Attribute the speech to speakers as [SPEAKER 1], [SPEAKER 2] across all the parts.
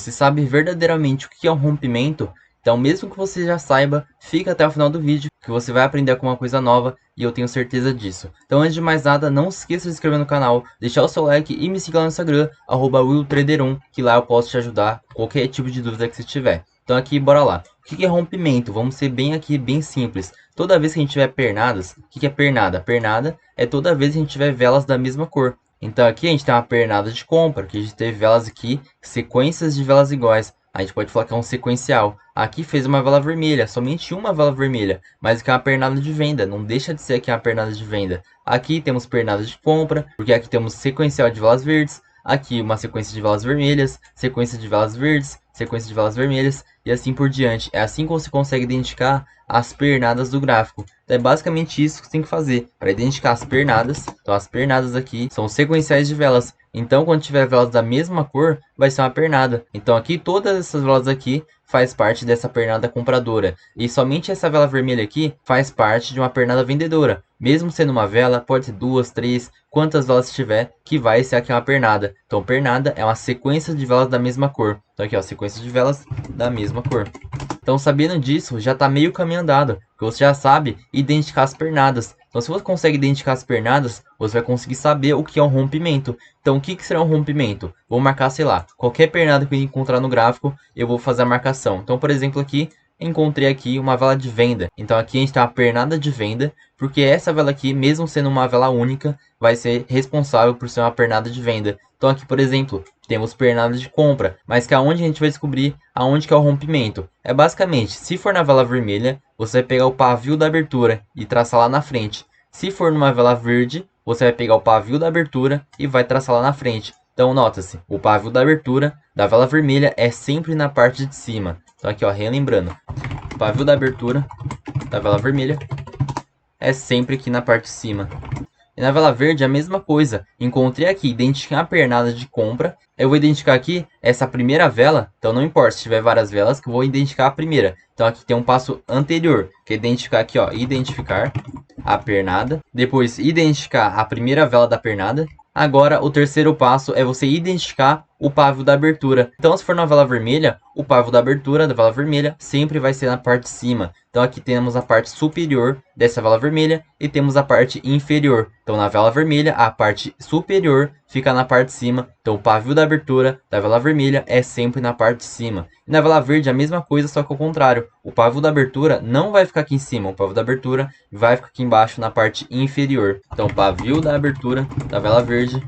[SPEAKER 1] Você sabe verdadeiramente o que é um rompimento? Então, mesmo que você já saiba, fica até o final do vídeo, que você vai aprender alguma coisa nova e eu tenho certeza disso. Então, antes de mais nada, não se esqueça de se inscrever no canal, deixar o seu like e me siga lá no Instagram, @willtrader1, que lá eu posso te ajudar com qualquer tipo de dúvida que você tiver. Então aqui, bora lá. O que é rompimento? Vamos ser bem simples. Toda vez que a gente tiver pernadas, o que é pernada? Pernada é toda vez que a gente tiver velas da mesma cor. Então aqui a gente tem uma pernada de compra, que a gente teve velas aqui, sequências de velas iguais. A gente pode falar que é um sequencial. Aqui fez uma vela vermelha, somente uma vela vermelha, mas que é uma pernada de venda, não deixa de ser aqui uma pernada de venda. Aqui temos pernada de compra, porque aqui temos sequencial de velas verdes, aqui uma sequência de velas vermelhas, sequência de velas verdes, sequência de velas vermelhas e assim por diante. É assim que você consegue identificar as pernadas do gráfico. Então é basicamente isso que você tem que fazer para identificar as pernadas. Então as pernadas aqui são sequenciais de velas. Então quando tiver velas da mesma cor, vai ser uma pernada. Então aqui todas essas velas aqui faz parte dessa pernada compradora. E somente essa vela vermelha aqui faz parte de uma pernada vendedora. Mesmo sendo uma vela, pode ser duas, três, quantas velas tiver, que vai ser aqui uma pernada. Então pernada é uma sequência de velas da mesma cor. Então aqui ó, sequência de velas da mesma cor. Então sabendo disso, já está meio caminho andado, porque você já sabe identificar as pernadas. Então se você consegue identificar as pernadas, você vai conseguir saber o que é um rompimento. Então o que será um rompimento? Vou marcar, sei lá, qualquer pernada que eu encontrar no gráfico, eu vou fazer a marcação. Então por exemplo aqui, encontrei aqui uma vela de venda. Então aqui a gente tem uma pernada de venda, porque essa vela aqui, mesmo sendo uma vela única, vai ser responsável por ser uma pernada de venda. Então aqui, por exemplo, temos pernada de compra, mas que aonde a gente vai descobrir aonde que é o rompimento. É basicamente, se for na vela vermelha, você vai pegar o pavio da abertura e traçar lá na frente. Se for numa vela verde, você vai pegar o pavio da abertura e vai traçar lá na frente. Então nota-se, o pavio da abertura da vela vermelha é sempre na parte de cima. Então aqui ó, relembrando, o pavio da abertura da vela vermelha é sempre aqui na parte de cima. E na vela verde a mesma coisa. Encontrei aqui, identificar a pernada de compra. Eu vou identificar aqui essa primeira vela. Então não importa se tiver várias velas, que eu vou identificar a primeira. Então aqui tem um passo anterior, que é identificar aqui, ó, identificar a pernada. Depois identificar a primeira vela da pernada. Agora o terceiro passo é você identificar o pavio da abertura. Então se for na vela vermelha, o pavio da abertura da vela vermelha sempre vai ser na parte de cima. Então aqui temos a parte superior dessa vela vermelha e temos a parte inferior. Então na vela vermelha a parte superior fica na parte de cima. Então o pavio da abertura da vela vermelha é sempre na parte de cima. E na vela verde a mesma coisa, só que ao contrário. O pavio da abertura não vai ficar aqui em cima, o pavio da abertura vai ficar aqui embaixo na parte inferior. Então o pavio da abertura da vela verde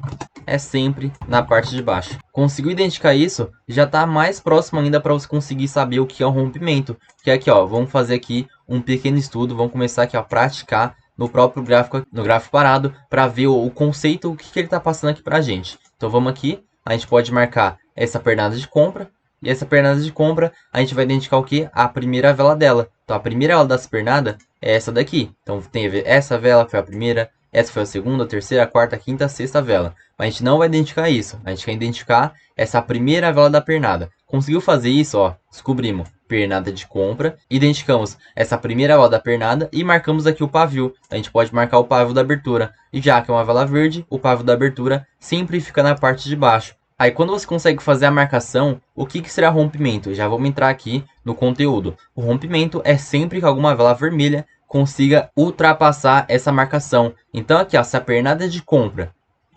[SPEAKER 1] é sempre na parte de baixo. Conseguiu identificar isso? Já está mais próximo ainda para você conseguir saber o que é um rompimento. Que é aqui, ó, vamos fazer aqui um pequeno estudo, vamos começar aqui a praticar no próprio gráfico, no gráfico parado, para ver o conceito, o que ele está passando aqui para a gente. Então vamos aqui, a gente pode marcar essa pernada de compra, e essa pernada de compra, a gente vai identificar o que? A primeira vela dela. Então a primeira vela dessa pernada é essa daqui. Então teve essa vela, foi a primeira, essa foi a segunda, a terceira, a quarta, a quinta, a sexta vela. Mas a gente não vai identificar isso. A gente quer identificar essa primeira vela da pernada. Conseguiu fazer isso, ó, descobrimos pernada de compra, identificamos essa primeira vela da pernada e marcamos aqui o pavio. A gente pode marcar o pavio da abertura. E já que é uma vela verde, o pavio da abertura sempre fica na parte de baixo. Aí quando você consegue fazer a marcação, o que será rompimento? Já vamos entrar aqui no conteúdo. O rompimento é sempre que alguma vela vermelha consiga ultrapassar essa marcação. Então aqui, ó, se a pernada de compra,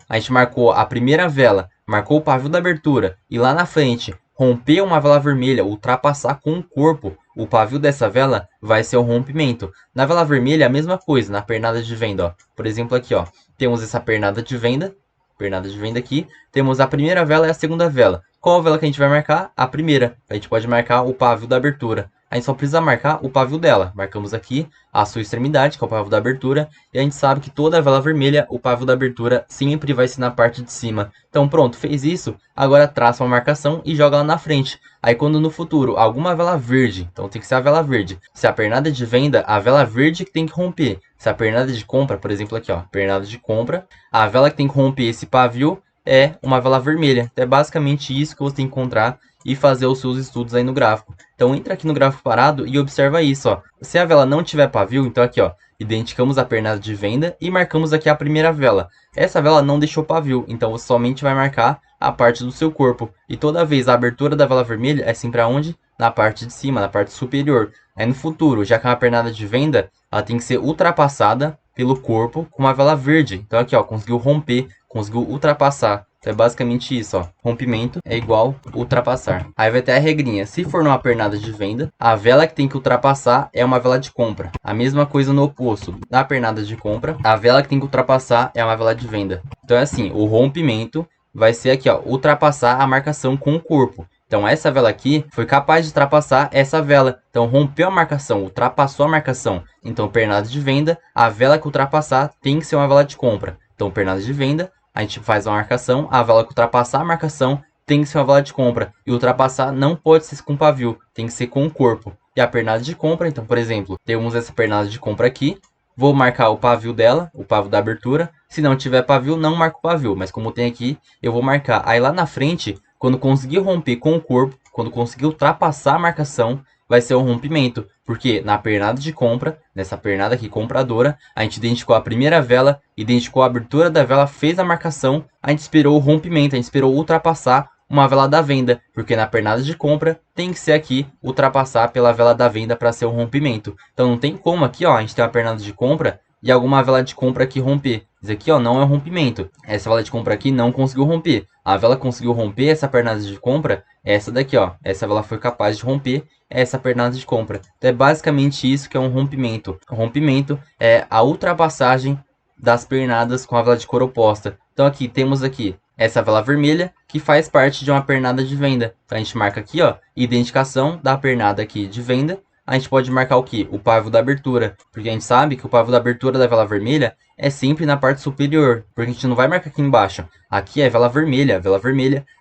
[SPEAKER 1] a gente marcou a primeira vela, marcou o pavio da abertura e lá na frente romper uma vela vermelha, ultrapassar com o corpo o pavio dessa vela, vai ser um rompimento. Na vela vermelha a mesma coisa, na pernada de venda, ó. Por exemplo aqui, ó, temos essa pernada de venda aqui, temos a primeira vela e a segunda vela. Qual vela que a gente vai marcar? A primeira. A gente pode marcar o pavio da abertura. A gente só precisa marcar o pavio dela. Marcamos aqui a sua extremidade, que é o pavio da abertura. E a gente sabe que toda vela vermelha, o pavio da abertura sempre vai ser na parte de cima. Então pronto, fez isso. Agora traça uma marcação e joga lá na frente. Aí quando no futuro alguma vela verde, então tem que ser a vela verde. Se a pernada de venda, a vela verde que tem que romper. Se a pernada de compra, por exemplo aqui, ó, pernada de compra, a vela que tem que romper esse pavio é uma vela vermelha. Então é basicamente isso que você tem que encontrar e fazer os seus estudos aí no gráfico. Então entra aqui no gráfico parado e observa isso, ó. Se a vela não tiver pavio, então aqui, ó, identificamos a pernada de venda e marcamos aqui a primeira vela. Essa vela não deixou pavio, então você somente vai marcar a parte do seu corpo. E toda vez a abertura da vela vermelha é sempre aonde? Na parte de cima, na parte superior. Aí no futuro, já que é uma pernada de venda, ela tem que ser ultrapassada pelo corpo com uma vela verde. Então aqui, ó, conseguiu romper, conseguiu ultrapassar. Então é basicamente isso, ó. Rompimento é igual ultrapassar. Aí vai ter a regrinha. Se for numa pernada de venda, a vela que tem que ultrapassar é uma vela de compra. A mesma coisa no oposto. Na pernada de compra, a vela que tem que ultrapassar é uma vela de venda. Então é assim, o rompimento vai ser aqui, ó, ultrapassar a marcação com o corpo. Então essa vela aqui foi capaz de ultrapassar essa vela. Então rompeu a marcação, ultrapassou a marcação. Então pernada de venda, a vela que ultrapassar tem que ser uma vela de compra. Então pernada de venda, a gente faz uma marcação, a vela que ultrapassar a marcação tem que ser uma vela de compra. E ultrapassar não pode ser com pavio, tem que ser com o corpo. E a pernada de compra, então por exemplo, temos essa pernada de compra aqui. Vou marcar o pavio dela, o pavio da abertura. Se não tiver pavio, não marco o pavio. Mas como tem aqui, eu vou marcar. Aí lá na frente, quando conseguir romper com o corpo, quando conseguir ultrapassar a marcação, vai ser um rompimento. Porque na pernada de compra, nessa pernada aqui compradora, a gente identificou a primeira vela, identificou a abertura da vela, fez a marcação, a gente esperou o rompimento, a gente esperou ultrapassar uma vela da venda, porque na pernada de compra tem que ser aqui ultrapassar pela vela da venda para ser um rompimento. Então não tem como aqui, ó, a gente tem uma pernada de compra e alguma vela de compra aqui romper. Isso aqui, ó, não é um rompimento. Essa vela de compra aqui não conseguiu romper. A vela conseguiu romper essa pernada de compra, essa daqui, ó. Essa vela foi capaz de romper essa pernada de compra. Então é basicamente isso que é um rompimento. O rompimento é a ultrapassagem das pernadas com a vela de cor oposta. Então aqui temos aqui essa vela vermelha que faz parte de uma pernada de venda. Então a gente marca aqui, ó, identificação da pernada aqui de venda. A gente pode marcar o que? O pavio da abertura, porque a gente sabe que o pavio da abertura da vela vermelha é sempre na parte superior, porque a gente não vai marcar aqui embaixo. Aqui é vela vermelha,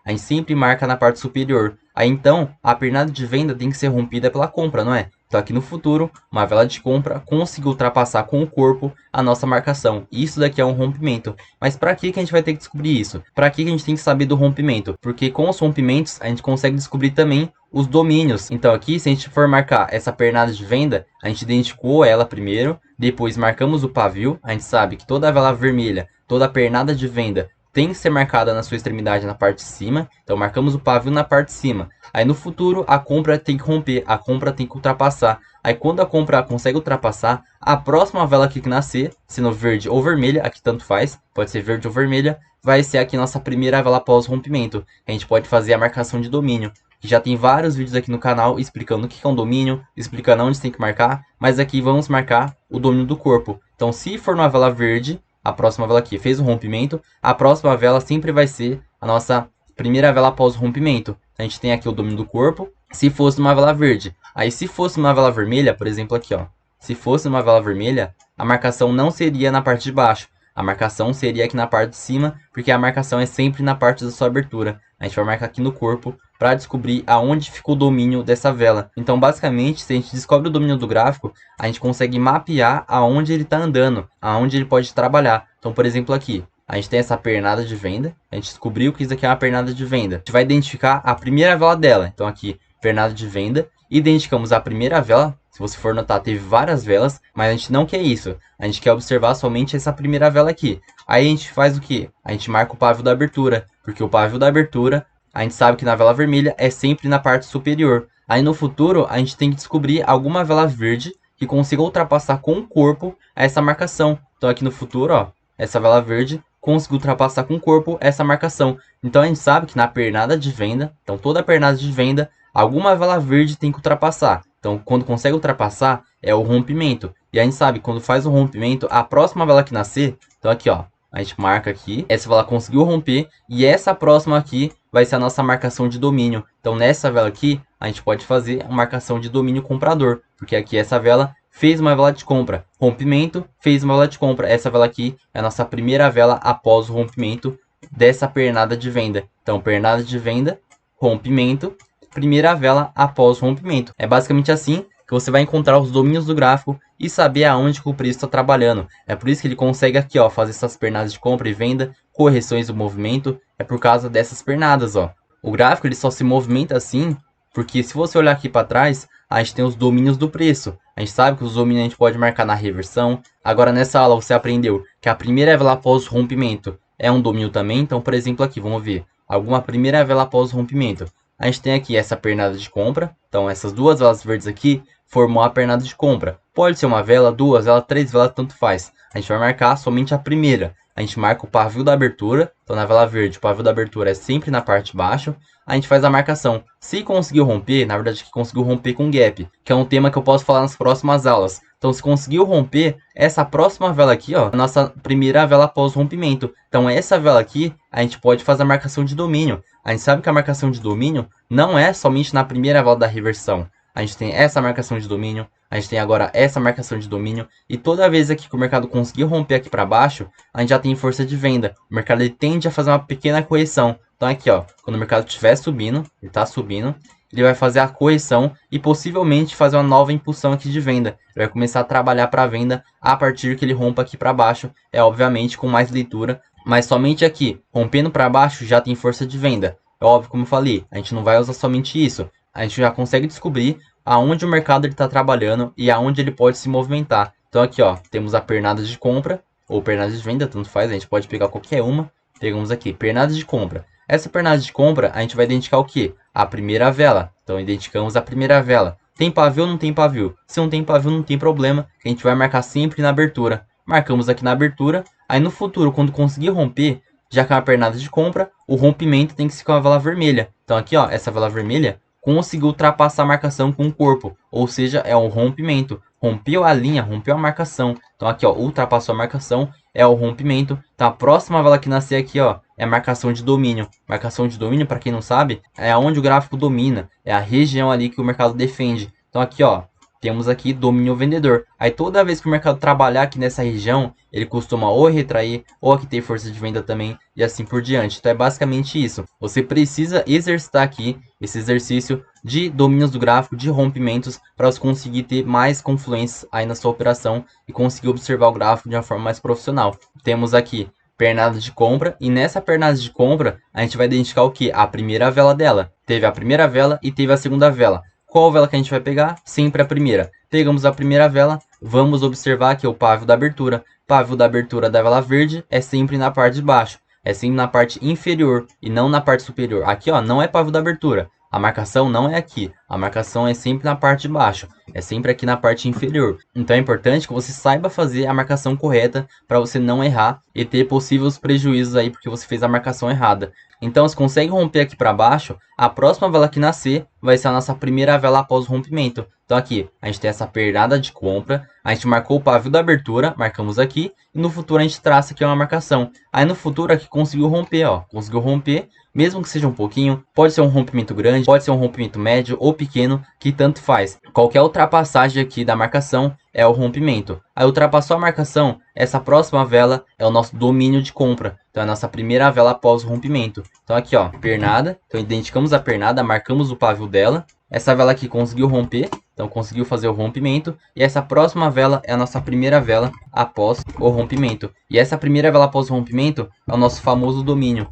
[SPEAKER 1] a gente sempre marca na parte superior. Aí então, a pernada de venda tem que ser rompida pela compra, não é? Então aqui no futuro, uma vela de compra conseguiu ultrapassar com o corpo a nossa marcação. Isso daqui é um rompimento. Mas para que a gente vai ter que descobrir isso? Para que a gente tem que saber do rompimento? Porque com os rompimentos a gente consegue descobrir também os domínios. Então aqui, se a gente for marcar essa pernada de venda, a gente identificou ela primeiro, depois marcamos o pavio. A gente sabe que toda a vela vermelha, toda a pernada de venda tem que ser marcada na sua extremidade na parte de cima. Então marcamos o pavio na parte de cima. Aí no futuro a compra tem que romper, a compra tem que ultrapassar. Aí quando a compra consegue ultrapassar, a próxima vela aqui que nascer, sendo verde ou vermelha, aqui tanto faz, pode ser verde ou vermelha, vai ser aqui nossa primeira vela após rompimento. A gente pode fazer a marcação de domínio. Já tem vários vídeos aqui no canal explicando o que é um domínio, explicando onde você tem que marcar, mas aqui vamos marcar o domínio do corpo. Então se for uma vela verde, a próxima vela aqui fez o rompimento, a próxima vela sempre vai ser a nossa primeira vela após o rompimento. A gente tem aqui o domínio do corpo, se fosse uma vela verde. Aí se fosse uma vela vermelha, por exemplo aqui, ó. Se fosse uma vela vermelha, a marcação não seria na parte de baixo. A marcação seria aqui na parte de cima, porque a marcação é sempre na parte da sua abertura. A gente vai marcar aqui no corpo para descobrir aonde fica o domínio dessa vela. Então, basicamente, se a gente descobre o domínio do gráfico, a gente consegue mapear aonde ele está andando, aonde ele pode trabalhar. Então, por exemplo, aqui, a gente tem essa pernada de venda. A gente descobriu que isso aqui é uma pernada de venda. A gente vai identificar a primeira vela dela. Então, aqui, pernada de venda. Identificamos a primeira vela. Se você for notar, teve várias velas, mas a gente não quer isso. A gente quer observar somente essa primeira vela aqui. Aí a gente faz o que? A gente marca o pavio da abertura, porque o pavio da abertura, a gente sabe que na vela vermelha é sempre na parte superior. Aí no futuro, a gente tem que descobrir alguma vela verde que consiga ultrapassar com o corpo essa marcação. Então aqui no futuro, ó, essa vela verde conseguiu ultrapassar com o corpo essa marcação. Então a gente sabe que na pernada de venda, então toda pernada de venda, alguma vela verde tem que ultrapassar. Então, quando consegue ultrapassar, é o rompimento. E a gente sabe, quando faz o rompimento, a próxima vela que nascer, então aqui, ó, a gente marca aqui, essa vela conseguiu romper, e essa próxima aqui vai ser a nossa marcação de domínio. Então, nessa vela aqui, a gente pode fazer a marcação de domínio comprador, porque aqui essa vela fez uma vela de compra, rompimento, fez uma vela de compra. Essa vela aqui é a nossa primeira vela após o rompimento dessa pernada de venda. Então, pernada de venda, rompimento, primeira vela após o rompimento. É basicamente assim que você vai encontrar os domínios do gráfico e saber aonde que o preço está trabalhando. É por isso que ele consegue aqui, ó, fazer essas pernadas de compra e venda, correções do movimento. É por causa dessas pernadas, ó. O gráfico ele só se movimenta assim porque se você olhar aqui para trás, a gente tem os domínios do preço. A gente sabe que os domínios a gente pode marcar na reversão. Agora nessa aula você aprendeu que a primeira vela após o rompimento é um domínio também. Então, por exemplo, aqui, vamos ver. Alguma primeira vela após o rompimento. A gente tem aqui essa pernada de compra. Então, essas duas velas verdes aqui formou a pernada de compra. Pode ser uma vela, duas velas, três velas, tanto faz. A gente vai marcar somente a primeira. A gente marca o pavio da abertura. Então, na vela verde, o pavio da abertura é sempre na parte de baixo. A gente faz a marcação. Se conseguiu romper, na verdade que conseguiu romper com gap, que é um tema que eu posso falar nas próximas aulas. Então, se conseguiu romper, essa próxima vela aqui, ó, a nossa primeira vela após o rompimento. Então, essa vela aqui, a gente pode fazer a marcação de domínio. A gente sabe que a marcação de domínio não é somente na primeira vela da reversão. A gente tem essa marcação de domínio, a gente tem agora essa marcação de domínio, e toda vez aqui que o mercado conseguir romper aqui para baixo, a gente já tem força de venda. O mercado ele tende a fazer uma pequena correção. Então aqui, ó, quando o mercado estiver subindo, ele está subindo, ele vai fazer a correção e possivelmente fazer uma nova impulsão aqui de venda. Ele vai começar a trabalhar para venda a partir que ele rompa aqui para baixo, é obviamente com mais leitura, mas somente aqui, rompendo para baixo, já tem força de venda. É óbvio, como eu falei, a gente não vai usar somente isso. A gente já consegue descobrir aonde o mercado está trabalhando e aonde ele pode se movimentar. Então aqui, ó, temos a pernada de compra ou pernada de venda, tanto faz, a gente pode pegar qualquer uma. Pegamos aqui, pernada de compra. Essa pernada de compra, a gente vai identificar o que? A primeira vela. Então, identificamos a primeira vela. Tem pavio ou não tem pavio? Se não tem pavio, não tem problema. A gente vai marcar sempre na abertura. Marcamos aqui na abertura. Aí, no futuro, quando conseguir romper, já que é uma pernada de compra, o rompimento tem que ser com a vela vermelha. Então, aqui, ó, essa vela vermelha conseguiu ultrapassar a marcação com o corpo. Ou seja, é um rompimento. Rompeu a linha, rompeu a marcação. Então, aqui, ó, ultrapassou a marcação, é o rompimento. Então, a próxima vela que nascer aqui, ó, é a marcação de domínio. Marcação de domínio, para quem não sabe, é onde o gráfico domina. É a região ali que o mercado defende. Então, aqui, ó, temos aqui domínio vendedor. Aí, toda vez que o mercado trabalhar aqui nessa região, ele costuma ou retrair, ou aqui ter força de venda também, e assim por diante. Então, é basicamente isso. Você precisa exercitar aqui esse exercício de domínios do gráfico, de rompimentos, para você conseguir ter mais confluências aí na sua operação e conseguir observar o gráfico de uma forma mais profissional. Temos aqui pernada de compra, e nessa pernada de compra, a gente vai identificar o que? A primeira vela dela. Teve a primeira vela e teve a segunda vela. Qual vela que a gente vai pegar? Sempre a primeira. Pegamos a primeira vela, vamos observar aqui o pavio da abertura. Pavio da abertura da vela verde é sempre na parte de baixo. É sempre na parte inferior e não na parte superior. Aqui, ó, não é pavio da abertura. A marcação não é aqui. A marcação é sempre na parte de baixo. É sempre aqui na parte inferior. Então é importante que você saiba fazer a marcação correta para você não errar e ter possíveis prejuízos aí porque você fez a marcação errada. Então, se consegue romper aqui para baixo, a próxima vela que nascer vai ser a nossa primeira vela após o rompimento. Então aqui, a gente tem essa pernada de compra, a gente marcou o pavio da abertura, marcamos aqui, e no futuro a gente traça aqui uma marcação. Aí no futuro aqui conseguiu romper, ó, conseguiu romper, mesmo que seja um pouquinho, pode ser um rompimento grande, pode ser um rompimento médio ou pequeno, que tanto faz. Qualquer ultrapassagem aqui da marcação é o rompimento. Aí ultrapassou a marcação, essa próxima vela é o nosso domínio de compra. Então é a nossa primeira vela após o rompimento. Então aqui, ó, pernada. Então identificamos a pernada, marcamos o pavio dela. Essa vela aqui conseguiu romper, então conseguiu fazer o rompimento. E essa próxima vela é a nossa primeira vela após o rompimento. E essa primeira vela após o rompimento é o nosso famoso domínio.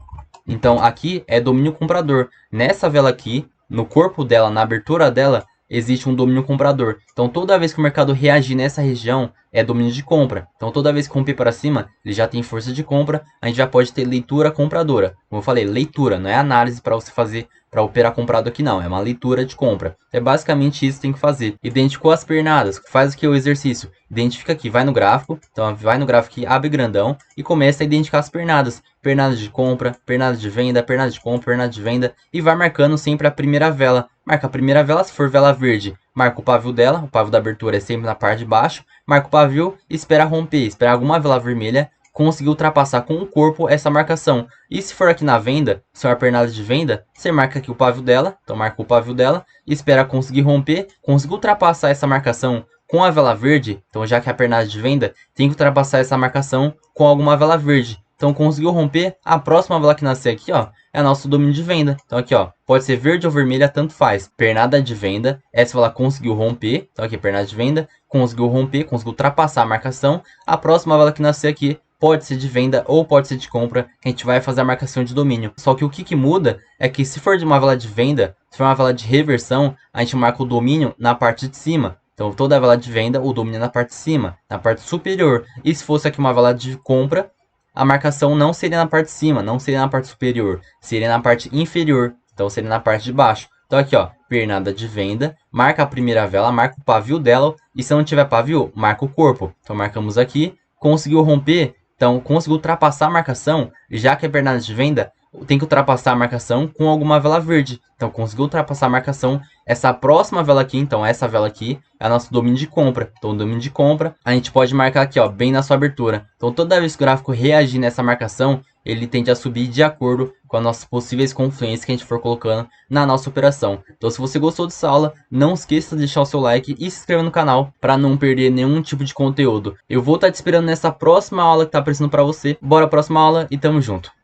[SPEAKER 1] Então aqui é domínio comprador. Nessa vela aqui, no corpo dela, na abertura dela, existe um domínio comprador. Então toda vez que o mercado reagir nessa região, é domínio de compra. Então toda vez que romper para cima, ele já tem força de compra, a gente já pode ter leitura compradora. Como eu falei, leitura, não é análise para você fazer para operar comprado aqui não, é uma leitura de compra. É basicamente isso que tem que fazer. Identificou as pernadas, faz aqui o exercício. Identifica aqui, vai no gráfico, então vai no gráfico aqui, abre grandão e começa a identificar as pernadas. Pernada de compra, pernada de venda, pernada de compra, pernada de venda e vai marcando sempre a primeira vela. Marca a primeira vela, se for vela verde, marca o pavio dela, o pavio da abertura é sempre na parte de baixo, marca o pavio e espera romper, espera alguma vela vermelha, conseguir ultrapassar com o corpo essa marcação. E se for aqui na venda, se é uma pernada de venda, você marca aqui o pavio dela, então marca o pavio dela, e espera conseguir romper, conseguir ultrapassar essa marcação com a vela verde, então já que é a pernada de venda, tem que ultrapassar essa marcação com alguma vela verde. Então conseguiu romper, a próxima vela que nascer aqui, ó, é nosso domínio de venda. Então aqui, ó, pode ser verde ou vermelha, tanto faz. Pernada de venda, essa vela conseguiu romper, então aqui pernada de venda, conseguiu romper, conseguiu ultrapassar a marcação. A próxima vela que nascer aqui pode ser de venda ou pode ser de compra, que a gente vai fazer a marcação de domínio. Só que o que muda é que se for de uma vela de venda, se for uma vela de reversão, a gente marca o domínio na parte de cima. Então toda vela de venda, o domínio é na parte de cima, na parte superior. E se fosse aqui uma vela de compra, a marcação não seria na parte de cima, não seria na parte superior, seria na parte inferior, então seria na parte de baixo. Então aqui ó, pernada de venda, marca a primeira vela, marca o pavio dela, e se não tiver pavio, marca o corpo. Então marcamos aqui, conseguiu romper, então conseguiu ultrapassar a marcação, já que é pernada de venda, tem que ultrapassar a marcação com alguma vela verde. Então conseguiu ultrapassar a marcação, essa próxima vela aqui, então essa vela aqui, é o nosso domínio de compra. Então o domínio de compra, a gente pode marcar aqui ó, bem na sua abertura. Então toda vez que o gráfico reagir nessa marcação, ele tende a subir de acordo com as nossas possíveis confluências que a gente for colocando na nossa operação. Então se você gostou dessa aula, não esqueça de deixar o seu like e se inscrever no canal para não perder nenhum tipo de conteúdo. Eu vou estar te esperando nessa próxima aula que está aparecendo para você. Bora a próxima aula e tamo junto!